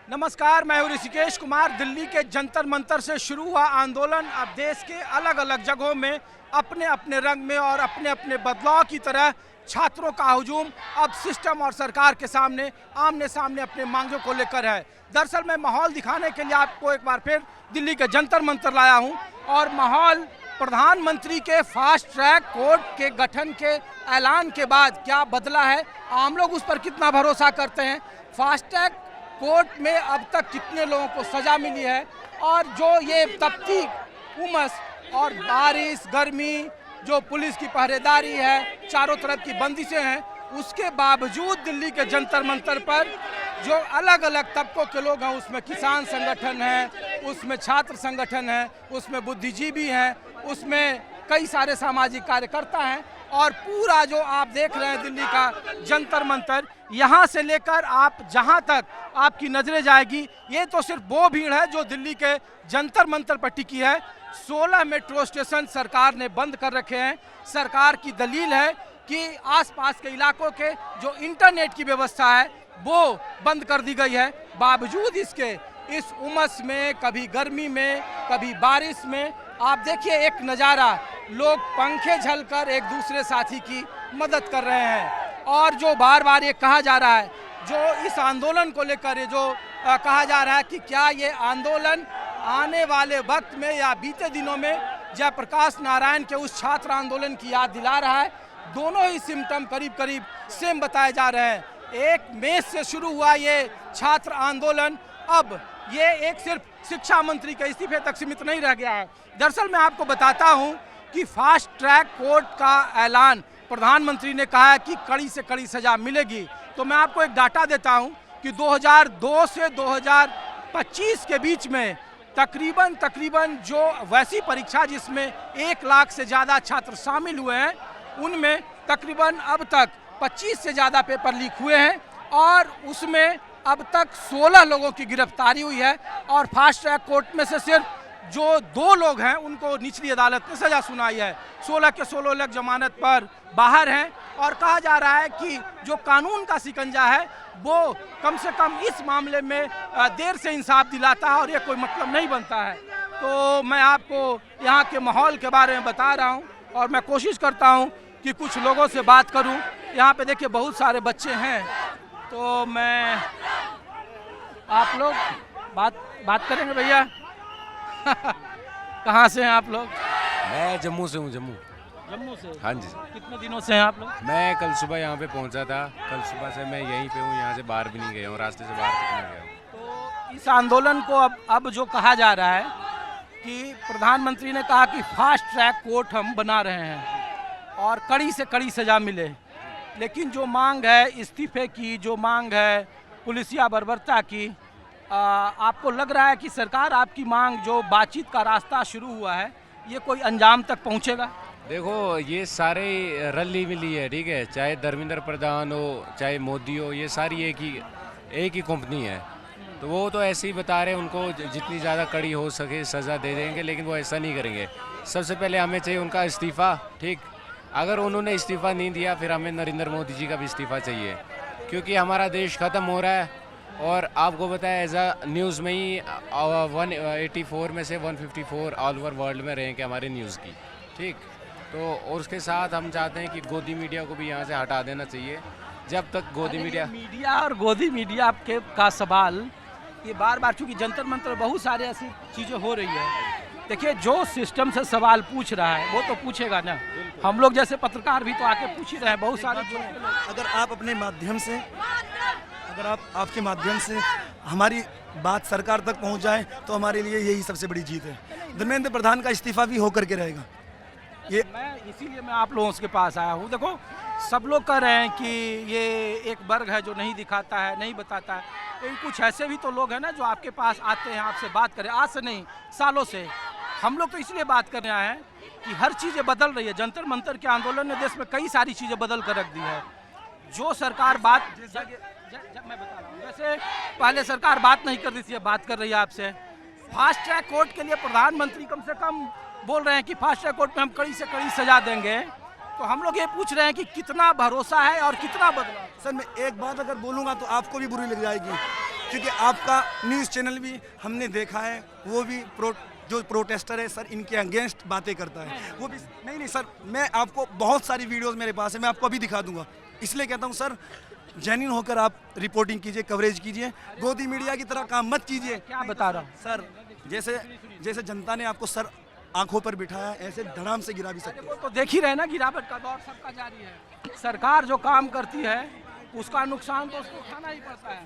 नमस्कार, मैं हूं ऋषिकेश कुमार। दिल्ली के जंतर मंतर से शुरू हुआ आंदोलन अब देश के अलग अलग जगहों में अपने अपने रंग में और अपने अपने बदलाव की तरह छात्रों का हुजूम अब सिस्टम और सरकार के सामने आमने सामने अपने मांगों को लेकर है। दरअसल मैं माहौल दिखाने के लिए आपको एक बार फिर दिल्ली के जंतर मंतर लाया हूं और माहौल प्रधानमंत्री के फास्ट ट्रैक कोर्ट के गठन के ऐलान के बाद क्या बदला है, आम लोग उस पर कितना भरोसा करते हैं, फास्ट ट्रैक कोर्ट में अब तक कितने लोगों को सजा मिली है और जो ये तपती उमस और बारिश गर्मी जो पुलिस की पहरेदारी है, चारों तरफ की बंदिशें हैं, उसके बावजूद दिल्ली के जंतर मंतर पर जो अलग अलग तबकों के लोग हैं, उसमें किसान संगठन है, उसमें छात्र संगठन है, उसमें बुद्धिजीवी हैं, उसमें कई सारे सामाजिक कार्यकर्ता हैं और पूरा जो आप देख रहे हैं दिल्ली का जंतर मंतर, यहाँ से लेकर आप जहाँ तक आपकी नजरें जाएगी, ये तो सिर्फ वो भीड़ है जो दिल्ली के जंतर मंतर पर टिकी है। 16 मेट्रो स्टेशन सरकार ने बंद कर रखे हैं। सरकार की दलील है कि आसपास के इलाकों के जो इंटरनेट की व्यवस्था है वो बंद कर दी गई है। बावजूद इसके इस उमस में, कभी गर्मी में, कभी बारिश में, आप देखिए एक नज़ारा, लोग पंखे झलकर एक दूसरे साथी की मदद कर रहे हैं। और जो बार बार ये कहा जा रहा है, जो इस आंदोलन को लेकर ये जो कहा जा रहा है कि क्या ये आंदोलन आने वाले वक्त में या बीते दिनों में जयप्रकाश नारायण के उस छात्र आंदोलन की याद दिला रहा है। दोनों ही सिम्टम करीब करीब सेम बताए जा रहे हैं। 1 मई से शुरू हुआ ये छात्र आंदोलन अब ये एक सिर्फ शिक्षा मंत्री के इस्तीफे तक सीमित नहीं रह गया है। दरअसल मैं आपको बताता हूं कि फास्ट ट्रैक कोर्ट का ऐलान प्रधानमंत्री ने कहा है कि कड़ी से कड़ी सजा मिलेगी। तो मैं आपको एक डाटा देता हूं कि 2002 से 2025 के बीच में तकरीबन जो वैसी परीक्षा जिसमें 1 लाख से ज़्यादा छात्र शामिल हुए हैं, उनमें तकरीबन अब तक 25 से ज़्यादा पेपर लीक हुए हैं और उसमें अब तक 16 लोगों की गिरफ्तारी हुई है और फास्ट ट्रैक कोर्ट में से सिर्फ जो 2 लोग हैं उनको निचली अदालत ने सजा सुनाई है। 16 के 16 लोग जमानत पर बाहर हैं और कहा जा रहा है कि जो कानून का शिकंजा है वो कम से कम इस मामले में देर से इंसाफ दिलाता है और ये कोई मतलब नहीं बनता है। तो मैं आपको यहाँ के माहौल के बारे में बता रहा हूँ और मैं कोशिश करता हूँ कि कुछ लोगों से बात करूँ। यहाँ पे देखिए बहुत सारे बच्चे हैं, तो मैं आप लोग बात करेंगे भैया। कहाँ से हैं आप लोग? मैं जम्मू से हूँ। जम्मू से? हाँ जी। कितने दिनों से हैं आप लोग? मैं कल सुबह यहाँ पे पहुँचा था। कल सुबह से मैं यहीं पे हूँ, यहाँ से बाहर भी नहीं गया हूँ, रास्ते से बाहर तक नहीं गया हूँ। तो इस आंदोलन को अब जो कहा जा रहा है कि प्रधानमंत्री ने कहा कि फास्ट ट्रैक कोर्ट हम बना रहे हैं और कड़ी से कड़ी सजा मिले, लेकिन जो मांग है इस्तीफे की, जो मांग है पुलिसिया बर्बरता की, आपको लग रहा है कि सरकार आपकी मांग जो बातचीत का रास्ता शुरू हुआ है ये कोई अंजाम तक पहुंचेगा? देखो, ये सारे रली मिली है, ठीक है, चाहे धर्मेंद्र प्रधान हो चाहे मोदी हो, ये सारी एक ही कंपनी है। तो वो तो ऐसे ही बता रहे हैं, उनको जितनी ज़्यादा कड़ी हो सके सज़ा दे देंगे, लेकिन वो ऐसा नहीं करेंगे। सबसे पहले हमें चाहिए उनका इस्तीफ़ा, ठीक। अगर उन्होंने इस्तीफ़ा नहीं दिया फिर हमें नरेंद्र मोदी जी का भी इस्तीफ़ा चाहिए, क्योंकि हमारा देश ख़त्म हो रहा है। और आपको बताया एज अ न्यूज़ में ही 184 में से 154 ऑल ओवर वर्ल्ड में रैंक है हमारे न्यूज़ की, ठीक। तो और उसके साथ हम चाहते हैं कि गोदी मीडिया को भी यहाँ से हटा देना चाहिए। जब तक गोदी मीडिया और गोदी मीडिया का सवाल ये बार बार, चूँकि जंतर मंतर बहुत सारे ऐसी चीज़ें हो रही है। देखिए, जो सिस्टम से सवाल पूछ रहा है वो तो पूछेगा ना, हम लोग जैसे पत्रकार भी तो आके पूछ ही रहे हैं बहुत सारे। अगर आप अपने माध्यम से, अगर आपके माध्यम से हमारी बात सरकार तक पहुंच जाए तो हमारे लिए यही सबसे बड़ी जीत है। धर्मेंद्र प्रधान का इस्तीफा भी होकर के रहेगा। ये इसीलिए मैं आप लोगों के पास आया हूँ। देखो, सब लोग कह रहे हैं कि ये एक वर्ग है जो नहीं दिखाता है, नहीं बताता है, लेकिन कुछ ऐसे भी तो लोग हैं ना जो आपके पास आते हैं, आपसे बात करें। आज से नहीं, सालों से हम लोग तो इसलिए बात करने आए हैं कि हर चीज़ें बदल रही है। जंतर मंतर के आंदोलन ने देश में कई सारी चीज़ें बदल कर रख दी है। जो सरकार बात मैं बता रहा हूँ, जैसे पहले सरकार बात नहीं कर रही थी, अब बात कर रही है आपसे। फास्ट ट्रैक कोर्ट के लिए प्रधानमंत्री कम से कम बोल रहे हैं कि फास्ट ट्रैक कोर्ट में हम कड़ी से कड़ी सजा देंगे। तो हम लोग ये पूछ रहे हैं कि कितना भरोसा है और कितना बदलाव। सर, मैं एक बात अगर बोलूँगा तो आपको भी बुरी लग जाएगी। क्योंकि आपका न्यूज़ चैनल भी हमने देखा है, वो भी जो प्रोटेस्टर है सर इनके अगेंस्ट बातें करता है, वो भी नहीं सर, मैं आपको बहुत सारी वीडियोस मेरे पास है, मैं आपको अभी दिखा दूंगा। इसलिए कहता हूँ सर, जेन्युइन होकर आप रिपोर्टिंग कीजिए, कवरेज कीजिए, गोदी मीडिया की तरह काम मत कीजिए। क्या बता रहा हूँ सर, जैसे जनता ने आपको सर आंखों पर बिठाया, ऐसे धड़ाम से गिरा भी सकते वो तो देख ही रहे ना, गिरावट का दौर सबका जारी है। सरकार जो काम करती है उसका नुकसान तो उसको उठाना ही पड़ता है।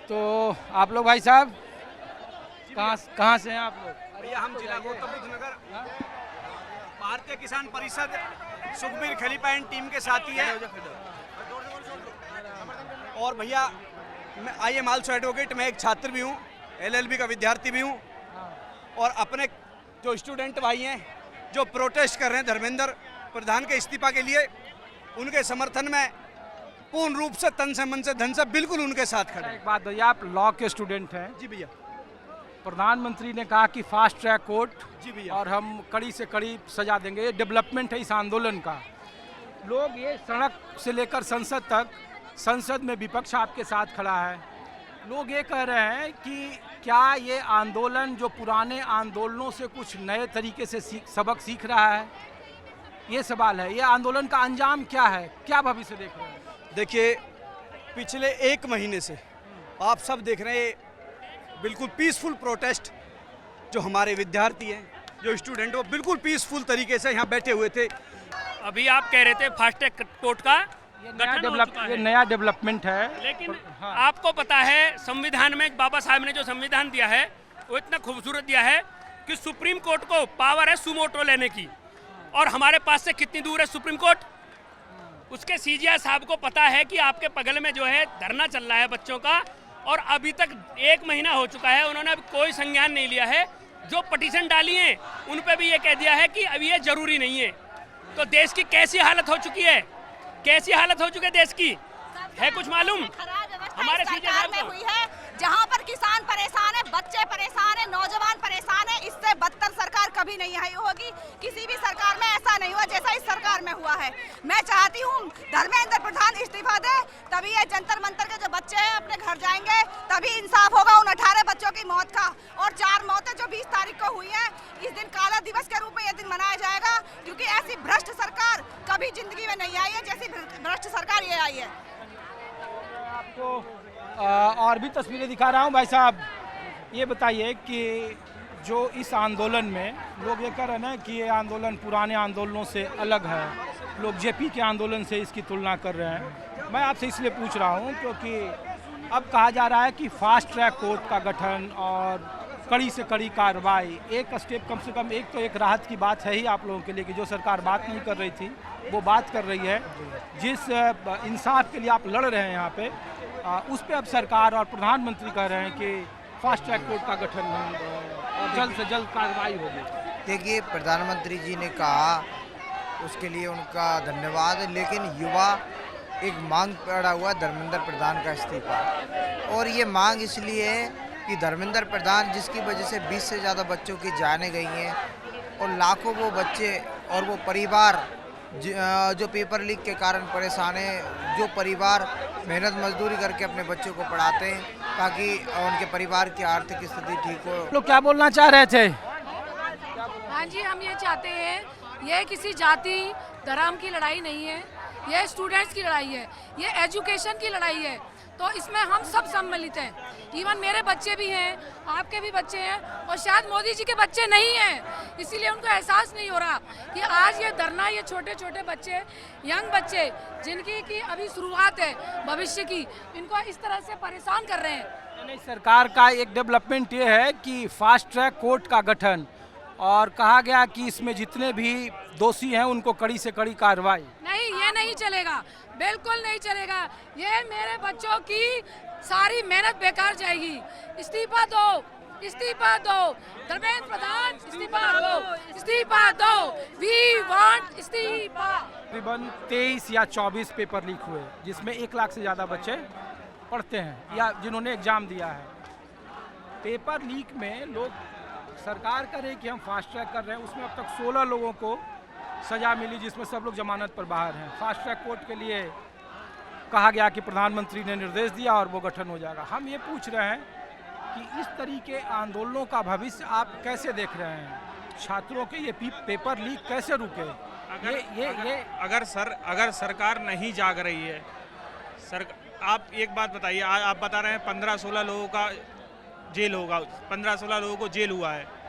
तो आप लोग भाई साहब कहाँ से हैं आप लोग? भैया हम जिला गौतम बुद्ध नगर भारतीय किसान परिषद सुखबीर खलीपा टीम के साथी है। और भैया मैं IM आल्सो एडवोकेट, मैं एक छात्र भी हूँ, LLB का विद्यार्थी भी हूँ। और अपने जो स्टूडेंट भाई हैं जो प्रोटेस्ट कर रहे हैं धर्मेंद्र प्रधान के इस्तीफा के लिए, उनके समर्थन में पूर्ण रूप से तन से मन से धन से बिल्कुल उनके साथ खड़े हैं। एक बात भैया, आप लॉ के स्टूडेंट हैं, जी भैया। प्रधानमंत्री ने कहा कि फास्ट ट्रैक कोर्ट, जी भैया। और हम कड़ी से कड़ी सजा देंगे, ये डेवलपमेंट है इस आंदोलन का। लोग ये सड़क से लेकर संसद तक, संसद में विपक्ष आपके साथ खड़ा है, लोग ये कह रहे हैं कि क्या ये आंदोलन जो पुराने आंदोलनों से कुछ नए तरीके से सबक सीख रहा है? ये सवाल है। ये आंदोलन का अंजाम क्या है, क्या भविष्य देख रहे हैं? देखिए, पिछले 1 महीने से आप सब देख रहे हैं बिल्कुल पीसफुल प्रोटेस्ट, जो हमारे विद्यार्थी हैं, जो स्टूडेंट, वो बिल्कुल पीसफुल तरीके से यहाँ बैठे हुए थे। अभी आप कह रहे थे फास्ट ट्रैक कोर्ट का ये नया डेवलपमेंट है, लेकिन हाँ। आपको पता है संविधान में बाबा साहब ने जो संविधान दिया है वो इतना खूबसूरत दिया है कि सुप्रीम कोर्ट को पावर है सुमोटो लेने की, और हमारे पास से कितनी दूर है सुप्रीम कोर्ट? उसके CJI साहब को पता है कि आपके बगल में जो है धरना चल रहा है बच्चों का, और अभी तक 1 महीना हो चुका है, उन्होंने अभी कोई संज्ञान नहीं लिया है। जो पटिशन डाली है उन पे भी ये कह दिया है कि अभी ये जरूरी नहीं है। तो देश की कैसी हालत हो चुकी है, कैसी हालत हो चुकी है देश की, है कुछ मालूम? हमारे सरकार में हुई है, जहां पर किसान परेशान है, बच्चे परेशान है, नौजवान परेशान है, इससे बदतर सरकार कभी नहीं आई होगी। किसी भी सरकार में ऐसा नहीं हुआ जैसा इस सरकार में हुआ है। मैं चाहती हूँ धर्मेंद्र प्रधान इस्तीफा दे, तभी ये जंतर मंतर के जो बच्चे हैं अपने घर जाएंगे, तभी इंसाफ होगा उन 18 बच्चों की मौत का। और 4 मौतें जो 20 तारीख को हुई है, इस दिन काला दिवस के रूप में यह दिन मनाया जाएगा, क्योंकि ऐसी भ्रष्ट सरकार कभी जिंदगी में नहीं आई है जैसी भ्रष्ट सरकार ये आई है। आपको और भी तस्वीरें दिखा रहा हूँ। भाई साहब, ये बताइए कि जो इस आंदोलन में लोग ये कह रहे हैं ना कि ये आंदोलन पुराने आंदोलनों से अलग है, लोग JP के आंदोलन से इसकी तुलना कर रहे हैं। मैं आपसे इसलिए पूछ रहा हूँ क्योंकि अब कहा जा रहा है कि फास्ट ट्रैक कोर्ट का गठन और कड़ी से कड़ी कार्रवाई, एक स्टेप कम से कम, एक तो एक राहत की बात है ही आप लोगों के लिए कि जो सरकार बात नहीं कर रही थी वो बात कर रही है। जिस इंसाफ के लिए आप लड़ रहे हैं यहाँ पे, उस पर अब सरकार और प्रधानमंत्री कह रहे हैं कि फास्ट ट्रैक कोर्ट का गठन और जल्द से जल्द कार्रवाई होगी। देखिए, प्रधानमंत्री जी ने कहा, उसके लिए उनका धन्यवाद, लेकिन युवा एक मांग पड़ा हुआ धर्मेंद्र प्रधान का इस्तीफा। और ये मांग इसलिए है कि धर्मेंद्र प्रधान, जिसकी वजह से 20 से ज़्यादा बच्चों की जानें गई हैं, और लाखों वो बच्चे और वो परिवार जो पेपर लीक के कारण परेशान है, जो परिवार मेहनत मजदूरी करके अपने बच्चों को पढ़ाते हैं ताकि उनके परिवार की आर्थिक स्थिति ठीक हो। लोग क्या बोलना चाह रहे थे? हाँ जी, हम ये चाहते हैं, ये किसी जाति धर्म की लड़ाई नहीं है, ये स्टूडेंट्स की लड़ाई है, ये एजुकेशन की लड़ाई है। तो इसमें हम सब सम्मिलित हैं, इवन मेरे बच्चे भी हैं, आपके भी बच्चे हैं, और शायद मोदी जी के बच्चे नहीं हैं, इसीलिए उनको एहसास नहीं हो रहा कि आज ये धरना, ये छोटे छोटे बच्चे, यंग बच्चे जिनकी की अभी शुरुआत है भविष्य की, इनको इस तरह से परेशान कर रहे हैं। नहीं, सरकार का एक डेवलपमेंट ये है कि फास्ट ट्रैक कोर्ट का गठन, और कहा गया कि इसमें जितने भी दोषी हैं उनको कड़ी से कड़ी कार्रवाई। नहीं, ये नहीं चलेगा, बिल्कुल नहीं चलेगा। ये मेरे बच्चों की सारी मेहनत बेकार जाएगी। इस्तीफा दो, इस्तीफा दो, धर्मेंद्र प्रधान इस्तीफा दो, इस्तीफा दो, वी वांट इस्तीफा। तकरीबन 23 या 24 पेपर लीक हुए, जिसमें 1 लाख से ज़्यादा बच्चे पढ़ते हैं या जिन्होंने एग्ज़ाम दिया है। पेपर लीक में लोग सरकार करे कि हम फास्ट ट्रैक कर रहे हैं, उसमें अब तक 16 लोगों को सज़ा मिली, जिसमें सब लोग जमानत पर बाहर हैं। फास्ट ट्रैक कोर्ट के लिए कहा गया कि प्रधानमंत्री ने निर्देश दिया और वो गठन हो जाएगा। हम ये पूछ रहे हैं कि इस तरीके आंदोलनों का भविष्य आप कैसे देख रहे हैं? छात्रों के ये पेपर लीक कैसे रुके? अगर सरकार नहीं जाग रही है, आप एक बात बताइए, आप बता रहे हैं 15-16 लोगों का जेल होगा, 15-16 लोगों को जेल हुआ है,